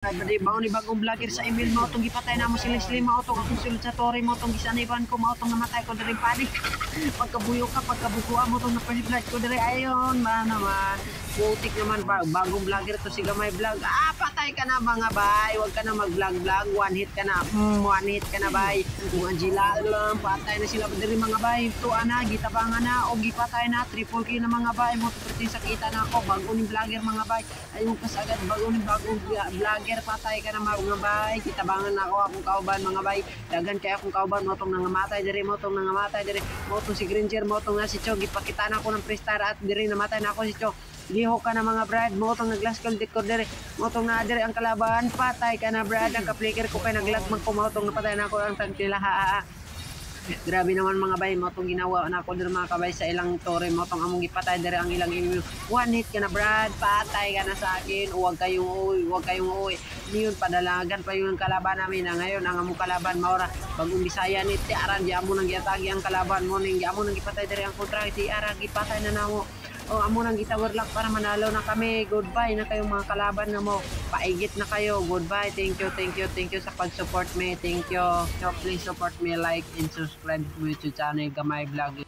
Badi baon ni bagong vlogger sa email mo tong gipatay na mo si Leslie mo tong akong sulod sa Tori mo tong gisaniban ko mo tong namatay ko diri panik. Pagkabuyo ka pagkabukuan mo tong na-flashlight ko diri ayon ba naman. Putik naman bagong vlogger to si Gamay Vlog. Patay ka na mga bay. Huwag ka na mag-vlog. One hit ka na. One hit ka na bay. Kung Angela lang, patay na sila diri mga bay. Tuan na, gitabangan na o gipatay na triple kill na mga bay. Mo to sakita na ako bago ni vlogger mga bay. Ayun kasagad bago ni bagong vlogger patay ka na mga bay. Kitabangan na ako akong kauban mga bay. Dagan kay akong kauban mo tong nangamatay diri mo tong nangamatay diri. Mo tong si Granger mo tong na si Cho gipakita na ako ng prestar at diri namatay na ako si Cho. Liho ka na mga brad, mo tong naglas kal dekor dere. Mo tong na dere ang kalaban, patay ka na brad. Ang ka-flicker ko kay naglas man ko mo tong napatay na ako ang tagtila. Grabe naman mga bay, mo tong ginawa na ako dere mga kabay sa ilang tore mo tong among gipatay dere ang ilang email. One hit ka na brad, patay ka na sa akin. Huwag kayong uwi. Niyon padalagan pa yung kalaban namin na ngayon ang among kalaban maura bagong Bisaya ni Tiaran di amo nang giatagi ang kalaban mo ning amo nang gipatay dere ang kontra si Ara gipatay na namo. Amo nang gitawar lang para manalo na kami. Goodbye na kayong mga kalaban na mo. Paigit na kayo. Goodbye. Thank you sa pag-support me. Thank you. So please support me, like and subscribe to my YouTube channel, Gamay Vlog.